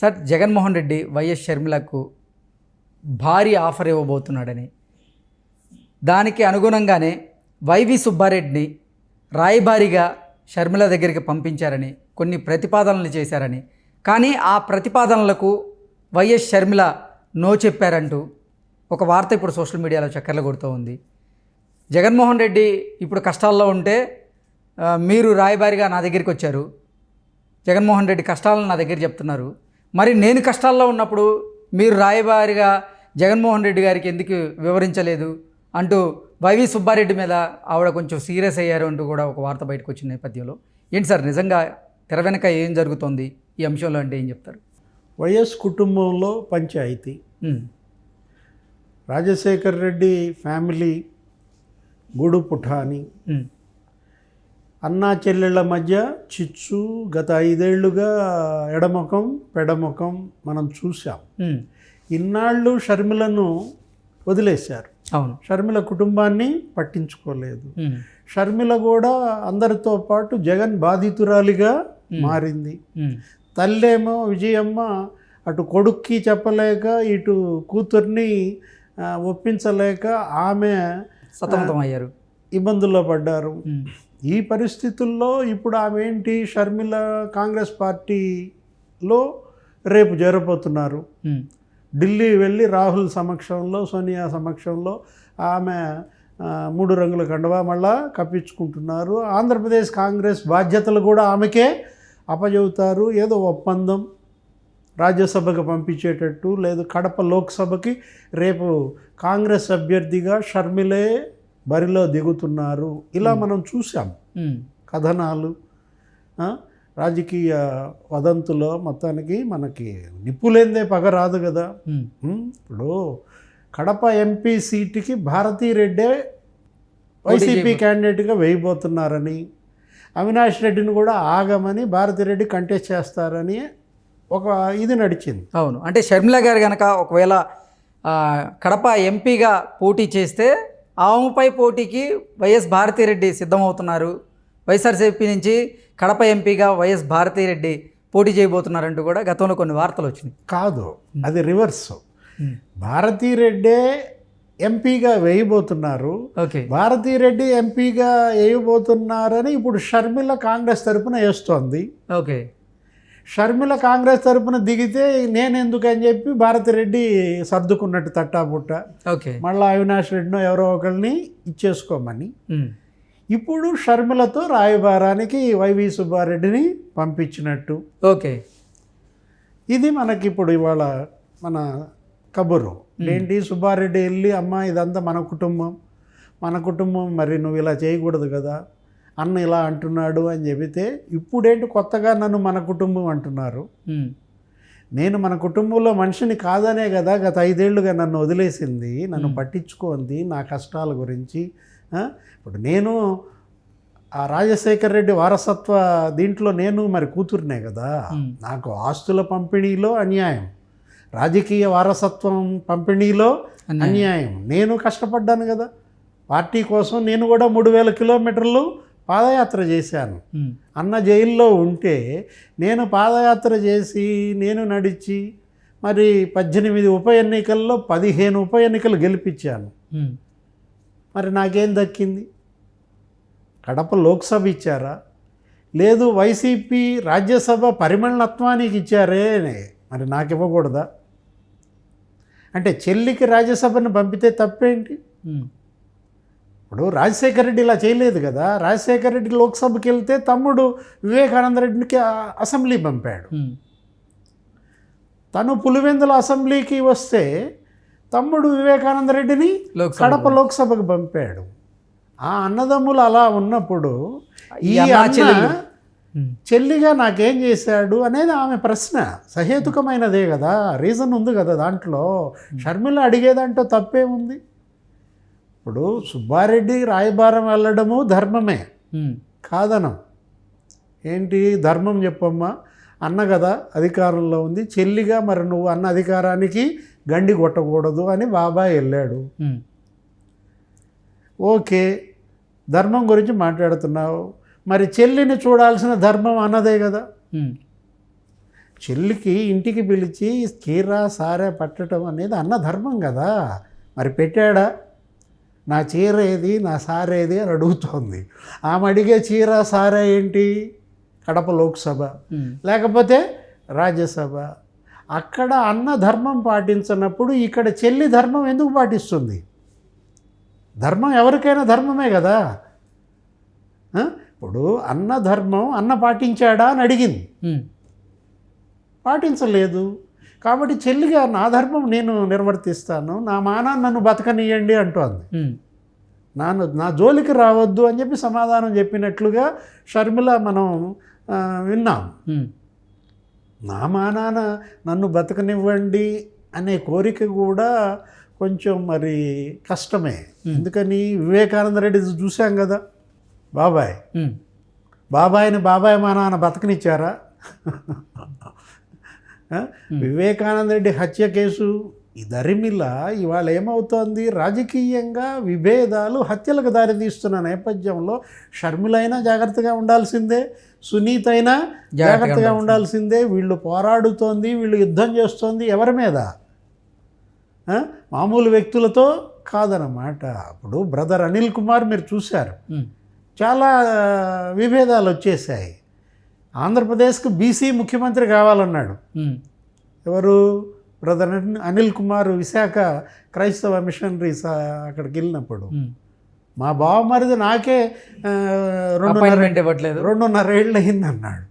Sir, Jaganmohan Reddy YS షర్మిలకు భారీ offer ఇవ్వబోతున్నాడని, దానికి అనుగుణంగానే వైవి సుబ్బారెడ్డిని రాయబారిగా షర్మిల దగ్గరికి పంపించారని, కొన్ని ప్రతిపాదనలు చేశారని, కానీ ఆ ప్రతిపాదనలకు వైఎస్ షర్మిల నో చెప్పారంటూ ఒక వార్త ఇప్పుడు సోషల్ మీడియాలో చక్కర్లు కొడుతూ ఉంది. జగన్మోహన్ రెడ్డి ఇప్పుడు కష్టాల్లో ఉంటే మీరు రాయబారిగా నా దగ్గరికి వచ్చారు, జగన్మోహన్ రెడ్డి కష్టాలను నా దగ్గర చెప్తున్నారు, మరి నేను కష్టాల్లో ఉన్నప్పుడు మీరు రాయబారిగా జగన్మోహన్ రెడ్డి గారికి ఎందుకు వివరించలేదు అంటూ వైవి సుబ్బారెడ్డి మీద ఆవిడ కొంచెం సీరియస్ అయ్యారు అంటూ కూడా ఒక వార్త బయటకు వచ్చిన నేపథ్యంలో ఏంటి సార్, నిజంగా తెర వెనక ఏం జరుగుతోంది ఈ అంశంలో అంటే ఏం చెప్తారు? వైఎస్ కుటుంబంలో పంచాయతీ, రాజశేఖర్ రెడ్డి ఫ్యామిలీ గూడు పుఠాని, అన్నా చెల్లెళ్ళ మధ్య చిచ్చు గత 5 ఏళ్లుగా ఎడముఖం పెడముఖం మనం చూసాం. ఇన్నాళ్ళు షర్మిలను వదిలేశారు. అవును, షర్మిల కుటుంబాన్ని పట్టించుకోలేదు. షర్మిల కూడా అందరితో పాటు జగన్ బాధితురాలిగా మారింది. తల్లేమో విజయమ్మ అటు కొడుక్కి చెప్పలేక ఇటు కూతుర్ని ఒప్పించలేక ఆమె సతమతం అయ్యారు, ఇబ్బందుల్లో పడ్డారు. ఈ పరిస్థితుల్లో ఇప్పుడు ఆమె ఏంటి, షర్మిల కాంగ్రెస్ పార్టీలో రేపు చేరబోతున్నారు. ఢిల్లీ వెళ్ళి రాహుల్ సమక్షంలో, సోనియా సమక్షంలో ఆమె 3 రంగుల కండువా మళ్ళా కప్పించుకుంటున్నారు. ఆంధ్రప్రదేశ్ కాంగ్రెస్ బాధ్యతలు కూడా ఆమెకే అప్పచెబుతారు. ఏదో ఒప్పందం రాజ్యసభకు పంపించేటట్టు, లేదు కడప లోక్సభకి రేపు కాంగ్రెస్ అభ్యర్థిగా షర్మిలే బరిలో దిగుతున్నారు. ఇలా మనం చూసాం కథనాలు, రాజకీయ వదంతులో. మొత్తానికి మనకి నిప్పులేందే పగ రాదు కదా. ఇప్పుడు కడప ఎంపీ సీటుకి భారతీరెడ్డే వైసీపీ క్యాండిడేట్గా వేయబోతున్నారని, అవినాష్ రెడ్డిని కూడా ఆగమని భారతిరెడ్డి కంటెస్ట్ చేస్తారని ఒక ఇది నడిచింది. అవును, అంటే షర్మిల గారు కనుక ఒకవేళ కడప ఎంపీగా పోటీ చేస్తే ఆమెపై పోటీకి వైఎస్ భారతిరెడ్డి సిద్ధమవుతున్నారు, వైఎస్ఆర్సీపీ నుంచి కడప ఎంపీగా వైఎస్ భారతిరెడ్డి పోటీ చేయబోతున్నారంటూ కూడా గతంలో కొన్ని వార్తలు వచ్చినాయి. కాదు, అది రివర్స్. భారతిరెడ్డే ఎంపీగా వేయబోతున్నారు, భారతిరెడ్డి ఎంపీగా వేయబోతున్నారని ఇప్పుడు షర్మిల కాంగ్రెస్ తరపున వేస్తోంది. ఓకే, షర్మిల కాంగ్రెస్ తరపున దిగితే నేను ఎందుకని చెప్పి భారతిరెడ్డి సర్దుకున్నట్టు తట్టాబుట్ట. ఓకే, మళ్ళీ అవినాష్ రెడ్డినో ఎవరో ఒకరిని ఇచ్చేసుకోమని ఇప్పుడు షర్మిలతో రాయబారానికి వైవి సుబ్బారెడ్డిని పంపించినట్టు. ఓకే, ఇది మనకి ఇప్పుడు ఇవాళ మన కబురు ఏంటి, సుబ్బారెడ్డి వెళ్ళి అమ్మ ఇదంతా మన కుటుంబం, మరి నువ్వు ఇలా చేయకూడదు కదా, అన్న ఇలా అంటున్నాడు అని చెబితే ఇప్పుడేంటి కొత్తగా నన్ను మన కుటుంబం అంటున్నారు. నేను మన కుటుంబంలో మనిషిని కాదనే కదా గత 5 ఏళ్లుగా నన్ను వదిలేసింది, నన్ను పట్టించుకోంది నా కష్టాల గురించి. ఇప్పుడు నేను ఆ రాజశేఖర్ రెడ్డి వారసత్వ దీంట్లో నేను మరి కూతురునే కదా, నాకు ఆస్తుల పంపిణీలో అన్యాయం, రాజకీయ వారసత్వం పంపిణీలో అన్యాయం. నేను కష్టపడ్డాను కదా పార్టీ కోసం, నేను కూడా 3000 కిలోమీటర్లు పాదయాత్ర చేశాను. అన్న జైల్లో ఉంటే నేను పాదయాత్ర చేసి, నేను నడిచి మరి 18 ఉప ఎన్నికల్లో 15 ఉప ఎన్నికలు గెలిపించాను. మరి నాకేం దక్కింది? కడప లోక్సభ ఇచ్చారా, లేదు వైసీపీ రాజ్యసభ పరిమళనత్వానికి ఇచ్చారే, మరి నాకు ఇవ్వకూడదా? అంటే చెల్లికి రాజ్యసభను పంపితే తప్పేంటి? ఇప్పుడు రాజశేఖర రెడ్డి ఇలా చేయలేదు కదా. రాజశేఖర రెడ్డి లోక్సభకి వెళ్తే తమ్ముడు వివేకానంద రెడ్డికి అసెంబ్లీ పంపాడు. తను పులివెందుల అసెంబ్లీకి వస్తే తమ్ముడు వివేకానంద రెడ్డిని కడప లోక్సభకు పంపాడు. ఆ అన్నదమ్ములు అలా ఉన్నప్పుడు ఈ అన్న చెల్లిగా నాకేం చేశాడు అనేది ఆమె ప్రశ్న సహేతుకమైనదే కదా, రీజన్ ఉంది కదా దాంట్లో. షర్మిల అడిగేదాంట్లో తప్పేముంది? ఇప్పుడు సుబ్బారెడ్డి రాయబారం వెళ్ళడము ధర్మమే, కాదనం. ఏంటి ధర్మం చెప్పమ్మా, అన్న కదా అధికారంలో ఉంది, చెల్లిగా మరి నువ్వు అన్న అధికారానికి గండి కొట్టకూడదు అని బాబాయ్ వెళ్ళాడు. ఓకే, ధర్మం గురించి మాట్లాడుతున్నావు, మరి చెల్లిని చూడాల్సిన ధర్మం అన్నదే కదా. చెల్లికి ఇంటికి పిలిచి చీర సారే పట్టడం అనేది అన్న ధర్మం కదా. మరి పెట్టాడా? నా చీర ఏది, నా సారే ఏది అని అడుగుతోంది. ఆమె అడిగే చీర సారా ఏంటి? కడప లోక్సభ లేకపోతే రాజ్యసభ. అక్కడ అన్న ధర్మం పాటించినప్పుడు ఇక్కడ చెల్లి ధర్మం ఎందుకు పాటిస్తుంది? ధర్మం ఎవరికైనా ధర్మమే కదా. ఇప్పుడు అన్న ధర్మం అన్న పాటించాడా అని అడిగింది, పాటించలేదు. కాబట్టి చెల్లిగా నా ధర్మం నేను నిర్వర్తిస్తాను, నా మానాన్ని నన్ను బతకనియండి అంటోంది. నా జోలికి రావద్దు అని చెప్పి సమాధానం చెప్పినట్లుగా షర్మిల మనం విన్నాం. నా మానాన నన్ను బతకనివ్వండి అనే కోరిక కూడా కొంచెం మరి కష్టమే. ఎందుకని వివేకానంద రెడ్డి చూసాం కదా, బాబాయిని బాబాయ్ మా నాన్న బతకనిచ్చారా? వివేకానంద రెడ్డి హత్య కేసు దరిమిల ఇవాళ ఏమవుతోంది? రాజకీయంగా విభేదాలు హత్యలకు దారితీస్తున్న నేపథ్యంలో షర్మిల అయినా జాగ్రత్తగా ఉండాల్సిందే, సునీత అయినా జాగ్రత్తగా ఉండాల్సిందే. వీళ్ళు పోరాడుతోంది, వీళ్ళు యుద్ధం చేస్తోంది ఎవరి మీద? మామూలు వ్యక్తులతో కాదన్నమాట. ఇప్పుడు బ్రదర్ అనిల్ కుమార్ మీరు చూశారు, చాలా విభేదాలు వచ్చేసాయి. ఆంధ్రప్రదేశ్కు బీసీ ముఖ్యమంత్రి కావాలన్నాడు. ఎవరు? బ్రదర్ అనిల్ కుమార్ విశాఖ క్రైస్తవ మిషనరీస్ అక్కడికి వెళ్ళినప్పుడు మా బావమరిది నాకే 2.5 ఏళ్ళు అయిందన్నాడు.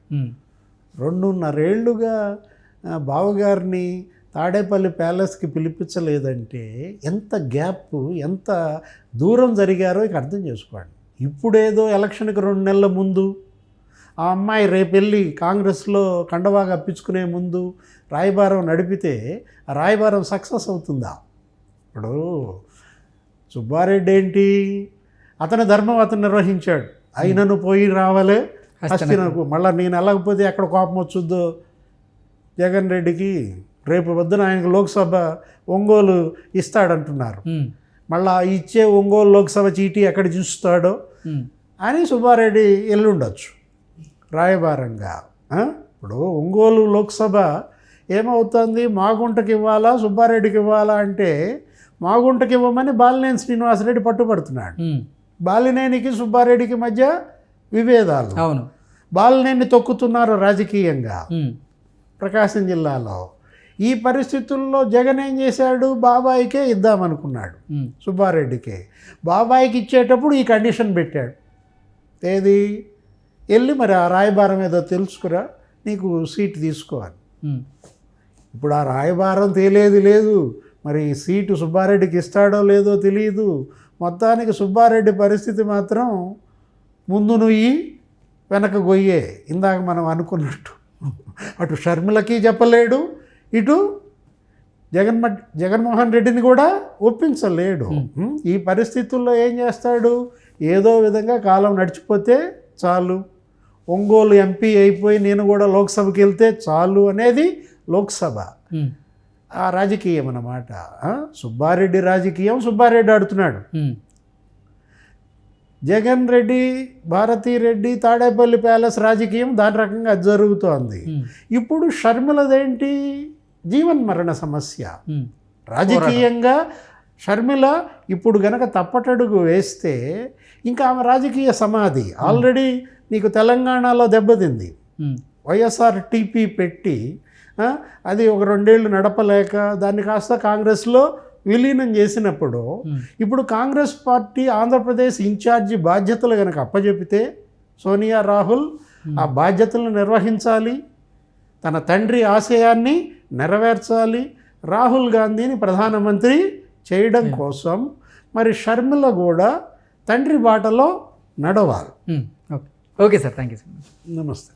2.5 ఏళ్ళుగా బావగారిని తాడేపల్లి ప్యాలెస్కి పిలిపించలేదంటే ఎంత గ్యాప్, ఎంత దూరం జరిగారో ఇక అర్థం చేసుకోండి. ఇప్పుడేదో ఎలక్షన్కి 2 నెలల ముందు ఆ అమ్మాయి రేపెళ్ళి కాంగ్రెస్లో కండవా కప్పించుకునే ముందు రాయబారం నడిపితే ఆ రాయబారం సక్సెస్ అవుతుందా? ఇప్పుడు సుబ్బారెడ్డి ఏంటి, అతని ధర్మం అతను నిర్వహించాడు. అయినను పోయి రావాలే హస్తినకు. మళ్ళీ నేను వెళ్ళకపోతే ఎక్కడ కోపం వచ్చుద్దో జగన్ రెడ్డికి. రేపు పొద్దున ఆయనకు లోక్సభ ఒంగోలు ఇస్తాడంటున్నారు. మళ్ళీ ఇచ్చే ఒంగోలు లోక్సభ చీటీ ఎక్కడ చూస్తాడో అని సుబ్బారెడ్డి ఎల్లుండొచ్చు రాయబారంగా. ఇప్పుడు ఒంగోలు లోక్సభ ఏమవుతుంది? మాగుంటకి ఇవ్వాలా సుబ్బారెడ్డికి ఇవ్వాలా అంటే మాగుంటకి ఇవ్వమని బాలినేని శ్రీనివాసరెడ్డి పట్టుబడుతున్నాడు. బాలినేనికి సుబ్బారెడ్డికి మధ్య విభేదాలు. అవును, బాలినేని తొక్కుతున్నారు రాజకీయంగా ప్రకాశం జిల్లాలో. ఈ పరిస్థితుల్లో జగన్ ఏం చేశాడు? బాబాయికే ఇద్దామనుకున్నాడు, సుబ్బారెడ్డికే. బాబాయికి ఇచ్చేటప్పుడు ఈ కండిషన్ పెట్టాడు. ఏది? వెళ్ళి మరి ఆ రాయబారం ఏదో తెలుసుకురా, నీకు సీటు తీసుకోవాలి. ఇప్పుడు ఆ రాయబారం తేలేది లేదు, మరి సీటు సుబ్బారెడ్డికి ఇస్తాడో లేదో తెలియదు. మొత్తానికి సుబ్బారెడ్డి పరిస్థితి మాత్రం ముందు నుయ్యి వెనక గొయ్యే. ఇందాక మనం అనుకున్నట్టు అటు షర్మిలకి చెప్పలేడు, ఇటు జగన్మోహన్ రెడ్డిని కూడా ఒప్పించలేడు. ఈ పరిస్థితుల్లో ఏం చేస్తాడు? ఏదో విధంగా కాలం నడిచిపోతే చాలు, ఒంగోలు ఎంపీ అయిపోయి నేను కూడా లోక్సభకి వెళ్తే చాలు అనేది లోక్సభ. ఆ రాజకీయం అన్నమాట. సుబ్బారెడ్డి రాజకీయం సుబ్బారెడ్డి ఆడుతున్నాడు. జగన్ రెడ్డి, భారతీరెడ్డి, తాడేపల్లి ప్యాలెస్ రాజకీయం దాని రకంగా అది జరుగుతోంది. ఇప్పుడు షర్మిలదేంటి? జీవన్మరణ సమస్య. రాజకీయంగా షర్మిల ఇప్పుడు గనక తప్పటడుగు వేస్తే ఇంకా ఆమె రాజకీయ సమాధి ఆల్రెడీ నీకు తెలంగాణలో దెబ్బతింది. వైఎస్ఆర్ టీపీ పెట్టి అది ఒక 2 ఏళ్ళు నడపలేక దాన్ని కాస్త కాంగ్రెస్లో విలీనం చేసినప్పుడు ఇప్పుడు కాంగ్రెస్ పార్టీ ఆంధ్రప్రదేశ్ ఇన్ఛార్జి బాధ్యతలు కనుక అప్పచెపితే సోనియా రాహుల్ ఆ బాధ్యతలను నిర్వహించాలి, తన తండ్రి ఆశయాన్ని నెరవేర్చాలి, రాహుల్ గాంధీని ప్రధానమంత్రి చేయడం కోసం మరి షర్మిల కూడా తండ్రి బాటలో నడవాలి. Okay sir, thank you sir. నమస్తే.